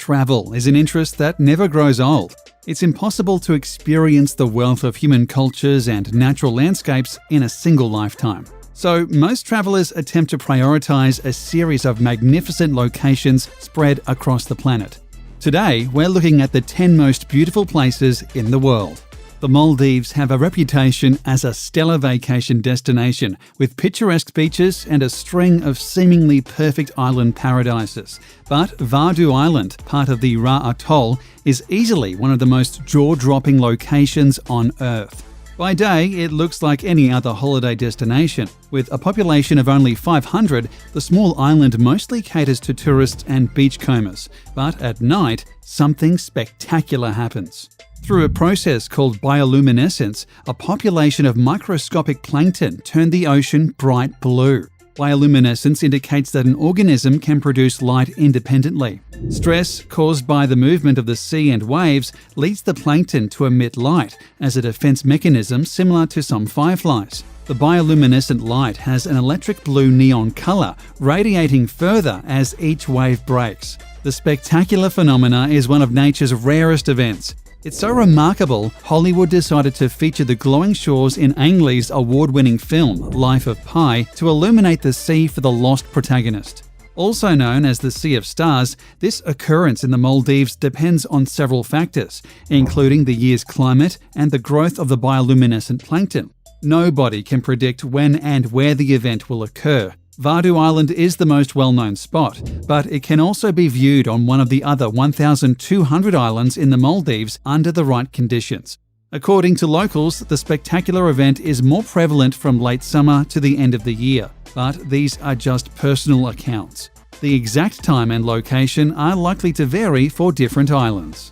Travel is an interest that never grows old. It's impossible to experience the wealth of human cultures and natural landscapes in a single lifetime. So most travellers attempt to prioritise a series of magnificent locations spread across the planet. Today, we're looking at the 10 most beautiful places in the world. The Maldives have a reputation as a stellar vacation destination, with picturesque beaches and a string of seemingly perfect island paradises. But Vadu Island, part of the Ra Atoll, is easily one of the most jaw-dropping locations on Earth. By day, it looks like any other holiday destination. With a population of only 500, the small island mostly caters to tourists and beachcombers. But at night, something spectacular happens. Through a process called bioluminescence, a population of microscopic plankton turn the ocean bright blue. Bioluminescence indicates that an organism can produce light independently. Stress caused by the movement of the sea and waves leads the plankton to emit light as a defense mechanism similar to some fireflies. The bioluminescent light has an electric blue neon color, radiating further as each wave breaks. The spectacular phenomena is one of nature's rarest events. It's so remarkable, Hollywood decided to feature the glowing shores in Ang Lee's award-winning film, Life of Pi, to illuminate the sea for the lost protagonist. Also known as the Sea of Stars, this occurrence in the Maldives depends on several factors, including the year's climate and the growth of the bioluminescent plankton. Nobody can predict when and where the event will occur. Vadu Island is the most well-known spot, but it can also be viewed on one of the other 1,200 islands in the Maldives under the right conditions. According to locals, the spectacular event is more prevalent from late summer to the end of the year, but these are just personal accounts. The exact time and location are likely to vary for different islands.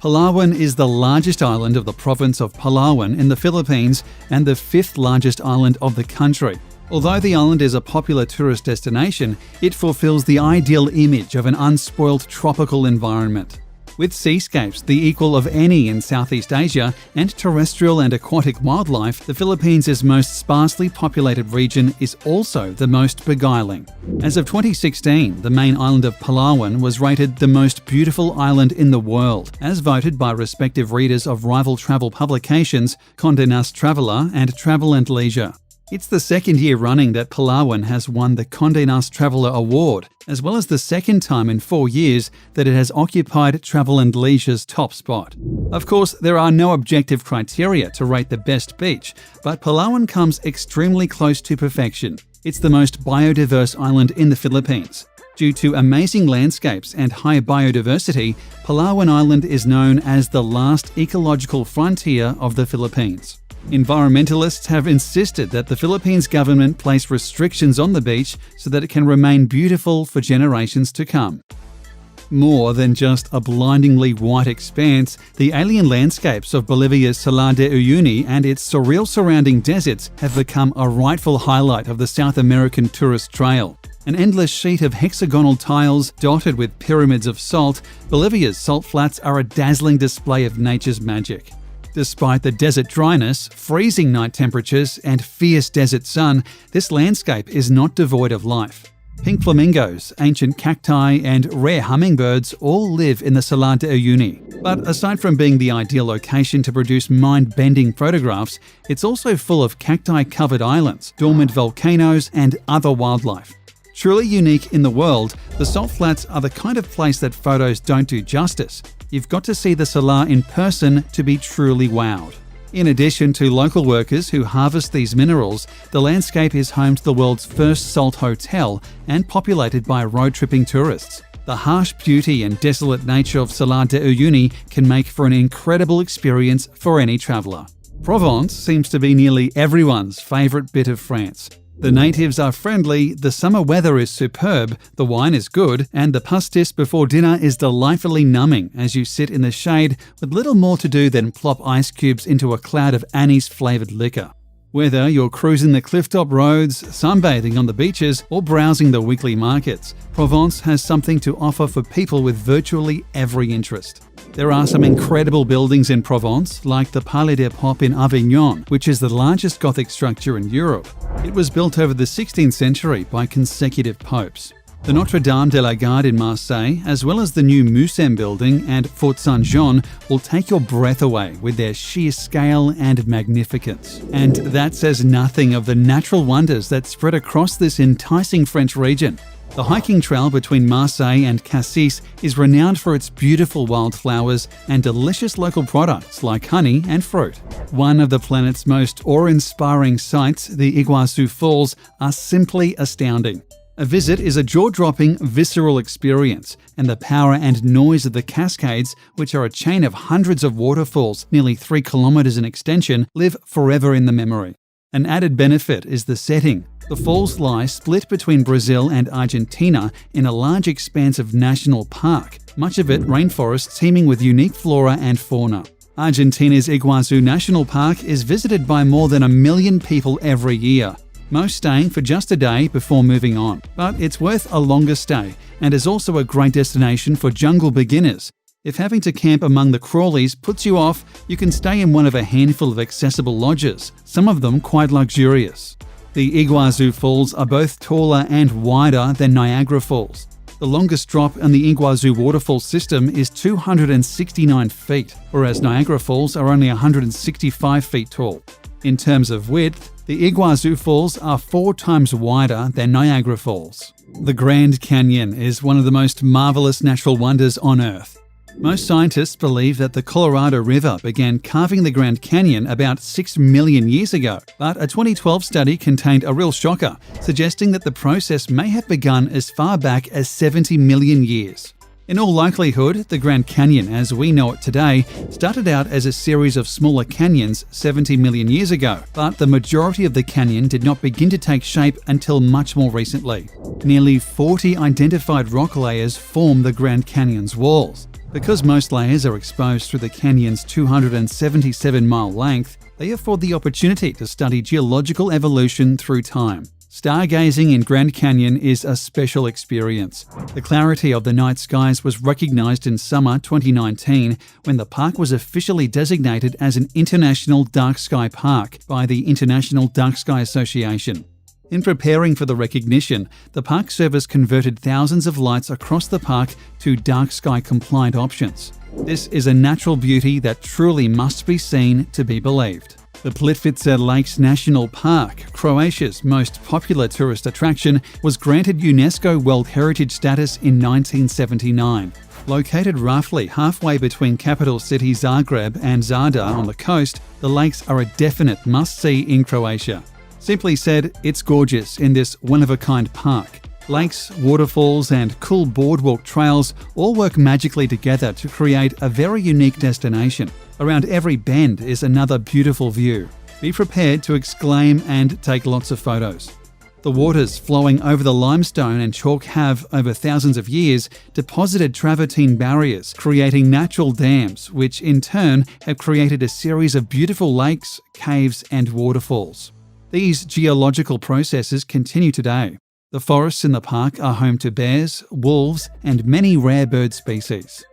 Palawan is the largest island of the province of Palawan in the Philippines and the fifth largest island of the country. Although the island is a popular tourist destination, it fulfills the ideal image of an unspoiled tropical environment. With seascapes the equal of any in Southeast Asia and terrestrial and aquatic wildlife, the Philippines' most sparsely populated region is also the most beguiling. As of 2016, the main island of Palawan was rated the most beautiful island in the world, as voted by respective readers of rival travel publications Condé Nast Traveler and Travel and Leisure. It's the second year running that Palawan has won the Condé Nast Traveler Award, as well as the second time in 4 years that it has occupied Travel and Leisure's top spot. Of course, there are no objective criteria to rate the best beach, but Palawan comes extremely close to perfection. It's the most biodiverse island in the Philippines. Due to amazing landscapes and high biodiversity, Palawan Island is known as the last ecological frontier of the Philippines. Environmentalists have insisted that the Philippines government place restrictions on the beach so that it can remain beautiful for generations to come. More than just a blindingly white expanse, the alien landscapes of Bolivia's Salar de Uyuni and its surreal surrounding deserts have become a rightful highlight of the South American tourist trail. An endless sheet of hexagonal tiles dotted with pyramids of salt, Bolivia's salt flats are a dazzling display of nature's magic. Despite the desert dryness, freezing night temperatures, and fierce desert sun, this landscape is not devoid of life. Pink flamingos, ancient cacti, and rare hummingbirds all live in the Salar de Uyuni. But aside from being the ideal location to produce mind-bending photographs, it's also full of cacti-covered islands, dormant volcanoes, and other wildlife. Truly unique in the world, the salt flats are the kind of place that photos don't do justice. You've got to see the Salar in person to be truly wowed. In addition to local workers who harvest these minerals, the landscape is home to the world's first salt hotel and populated by road-tripping tourists. The harsh beauty and desolate nature of Salar de Uyuni can make for an incredible experience for any traveller. Provence seems to be nearly everyone's favourite bit of France. The natives are friendly, the summer weather is superb, the wine is good, and the pastis before dinner is delightfully numbing as you sit in the shade with little more to do than plop ice cubes into a cloud of anise-flavoured liquor. Whether you're cruising the clifftop roads, sunbathing on the beaches, or browsing the weekly markets, Provence has something to offer for people with virtually every interest. There are some incredible buildings in Provence, like the Palais des Papes in Avignon, which is the largest Gothic structure in Europe. It was built over the 16th century by consecutive popes. The Notre Dame de la Garde in Marseille, as well as the new Mucem building and Fort Saint-Jean, will take your breath away with their sheer scale and magnificence. And that says nothing of the natural wonders that spread across this enticing French region. The hiking trail between Marseille and Cassis is renowned for its beautiful wildflowers and delicious local products like honey and fruit. One of the planet's most awe-inspiring sights, the Iguazu Falls, are simply astounding. A visit is a jaw-dropping, visceral experience, and the power and noise of the cascades, which are a chain of hundreds of waterfalls nearly 3 kilometers in extension, live forever in the memory. An added benefit is the setting. The falls lie split between Brazil and Argentina in a large expanse of national park, much of it rainforest teeming with unique flora and fauna. Argentina's Iguazu National Park is visited by more than 1 million people every year, most staying for just a day before moving on. But it's worth a longer stay and is also a great destination for jungle beginners. If having to camp among the crawlies puts you off, you can stay in one of a handful of accessible lodges, some of them quite luxurious. The Iguazu Falls are both taller and wider than Niagara Falls. The longest drop in the Iguazu waterfall system is 269 feet, whereas Niagara Falls are only 165 feet tall. In terms of width, the Iguazu Falls are 4 times wider than Niagara Falls. The Grand Canyon is one of the most marvelous natural wonders on Earth. Most scientists believe that the Colorado River began carving the Grand Canyon about 6 million years ago, but a 2012 study contained a real shocker, suggesting that the process may have begun as far back as 70 million years. In all likelihood, the Grand Canyon, as we know it today, started out as a series of smaller canyons 70 million years ago, but the majority of the canyon did not begin to take shape until much more recently. Nearly 40 identified rock layers form the Grand Canyon's walls. Because most layers are exposed through the canyon's 277-mile length, they afford the opportunity to study geological evolution through time. Stargazing in Grand Canyon is a special experience. The clarity of the night skies was recognized in summer 2019 when the park was officially designated as an International Dark Sky Park by the International Dark Sky Association. In preparing for the recognition, the Park Service converted thousands of lights across the park to dark sky compliant options. This is a natural beauty that truly must be seen to be believed. The Plitvice Lakes National Park, Croatia's most popular tourist attraction, was granted UNESCO World Heritage status in 1979. Located roughly halfway between capital city Zagreb and Zadar on the coast, the lakes are a definite must-see in Croatia. Simply said, it's gorgeous in this one-of-a-kind park. Lakes, waterfalls, and cool boardwalk trails all work magically together to create a very unique destination. Around every bend is another beautiful view. Be prepared to exclaim and take lots of photos. The waters flowing over the limestone and chalk have, over thousands of years, deposited travertine barriers, creating natural dams, which in turn have created a series of beautiful lakes, caves, and waterfalls. These geological processes continue today. The forests in the park are home to bears, wolves, and many rare bird species.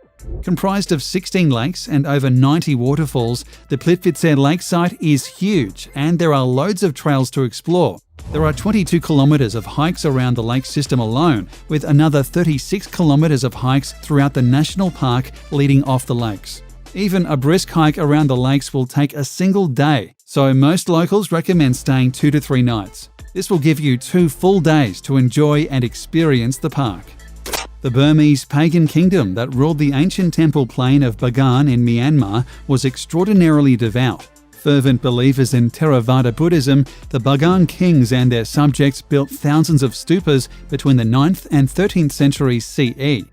Comprised of 16 lakes and over 90 waterfalls, the Plitvice Lake site is huge and there are loads of trails to explore. There are 22 kilometres of hikes around the lake system alone, with another 36 kilometres of hikes throughout the national park leading off the lakes. Even a brisk hike around the lakes will take a single day, so most locals recommend staying 2 to 3 nights. This will give you 2 full days to enjoy and experience the park. The Burmese pagan kingdom that ruled the ancient temple plain of Bagan in Myanmar was extraordinarily devout. Fervent believers in Theravada Buddhism, the Bagan kings and their subjects built thousands of stupas between the 9th and 13th centuries CE.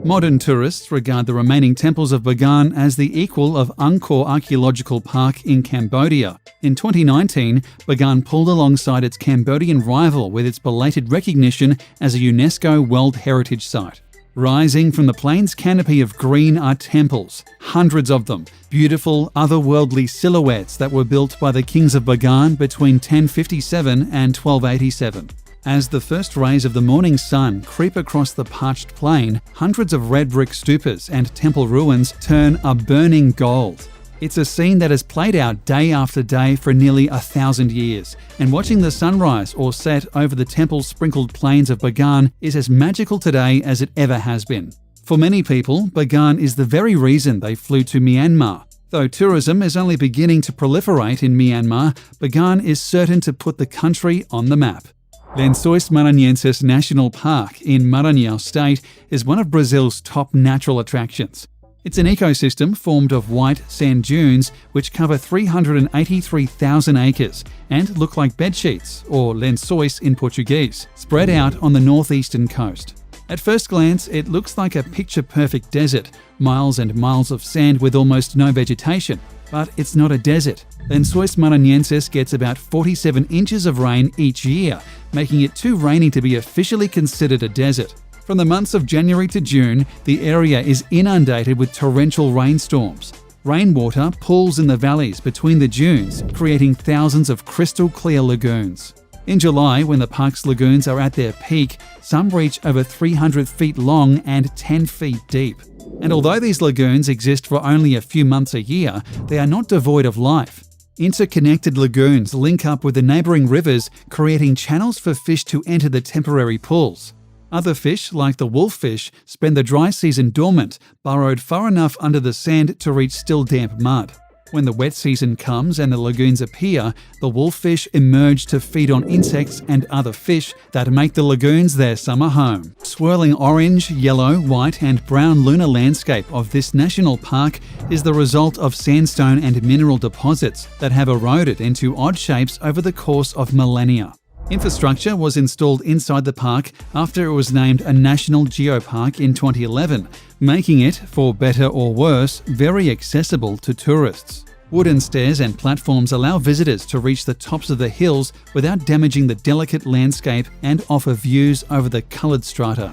Modern tourists regard the remaining temples of Bagan as the equal of Angkor Archaeological Park in Cambodia. In 2019, Bagan pulled alongside its Cambodian rival with its belated recognition as a UNESCO World Heritage Site. Rising from the plain's canopy of green are temples, hundreds of them, beautiful, otherworldly silhouettes that were built by the kings of Bagan between 1057 and 1287. As the first rays of the morning sun creep across the parched plain, hundreds of red brick stupas and temple ruins turn a burning gold. It's a scene that has played out day after day for nearly 1,000 years, and watching the sunrise or set over the temple-sprinkled plains of Bagan is as magical today as it ever has been. For many people, Bagan is the very reason they flew to Myanmar. Though tourism is only beginning to proliferate in Myanmar, Bagan is certain to put the country on the map. Lençóis Maranhenses National Park in Maranhão State is one of Brazil's top natural attractions. It's an ecosystem formed of white sand dunes which cover 383,000 acres and look like bedsheets, or lençóis in Portuguese, spread out on the northeastern coast. At first glance, it looks like a picture-perfect desert, miles and miles of sand with almost no vegetation. But it's not a desert. Lençóis Maranhenses gets about 47 inches of rain each year, making it too rainy to be officially considered a desert. From the months of January to June, the area is inundated with torrential rainstorms. Rainwater pools in the valleys between the dunes, creating thousands of crystal-clear lagoons. In July, when the park's lagoons are at their peak, some reach over 300 feet long and 10 feet deep. And although these lagoons exist for only a few months a year, they are not devoid of life. Interconnected lagoons link up with the neighbouring rivers, creating channels for fish to enter the temporary pools. Other fish, like the wolffish, spend the dry season dormant, burrowed far enough under the sand to reach still damp mud. When the wet season comes and the lagoons appear, the wolffish emerge to feed on insects and other fish that make the lagoons their summer home. Swirling orange, yellow, white and brown lunar landscape of this national park is the result of sandstone and mineral deposits that have eroded into odd shapes over the course of millennia. Infrastructure was installed inside the park after it was named a National Geopark in 2011, making it, for better or worse, very accessible to tourists. Wooden stairs and platforms allow visitors to reach the tops of the hills without damaging the delicate landscape and offer views over the coloured strata.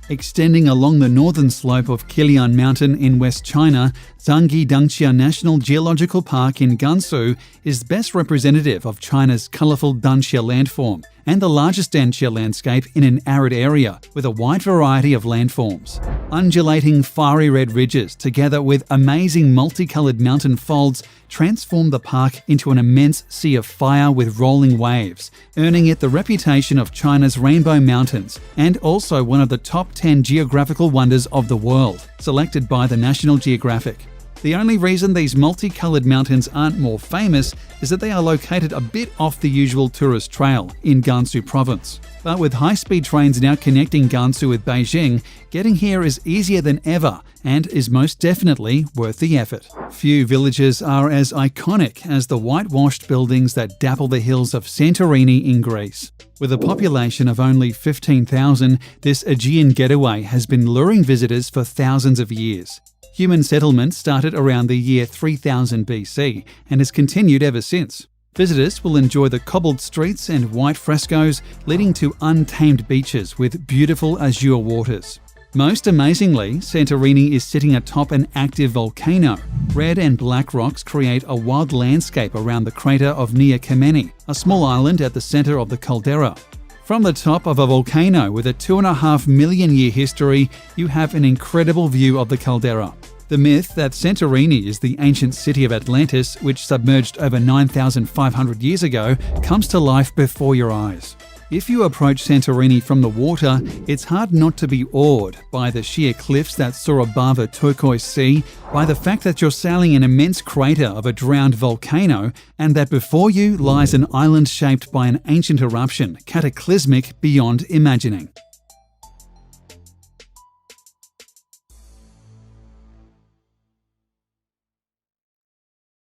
Extending along the northern slope of Qilian Mountain in West China, Zhangyi Dangxia National Geological Park in Gansu is best representative of China's colourful Danxia landform and the largest Danxia landscape in an arid area with a wide variety of landforms. Undulating fiery red ridges together with amazing multicoloured mountain folds transform the park into an immense sea of fire with rolling waves, earning it the reputation of China's Rainbow Mountains and also one of the top 10 geographical wonders of the world, selected by the National Geographic. The only reason these multicoloured mountains aren't more famous is that they are located a bit off the usual tourist trail in Gansu province. But with high-speed trains now connecting Gansu with Beijing, getting here is easier than ever and is most definitely worth the effort. Few villages are as iconic as the whitewashed buildings that dapple the hills of Santorini in Greece. With a population of only 15,000, this Aegean getaway has been luring visitors for thousands of years. Human settlement started around the year 3000 BC and has continued ever since. Visitors will enjoy the cobbled streets and white frescoes leading to untamed beaches with beautiful azure waters. Most amazingly, Santorini is sitting atop an active volcano. Red and black rocks create a wild landscape around the crater of Nea Kameni, a small island at the centre of the caldera. From the top of a volcano with a 2.5 million year history, you have an incredible view of the caldera. The myth that Santorini is the ancient city of Atlantis, which submerged over 9,500 years ago, comes to life before your eyes. If you approach Santorini from the water, it's hard not to be awed by the sheer cliffs that soar above a turquoise sea, by the fact that you're sailing an immense crater of a drowned volcano, and that before you lies an island shaped by an ancient eruption, cataclysmic beyond imagining.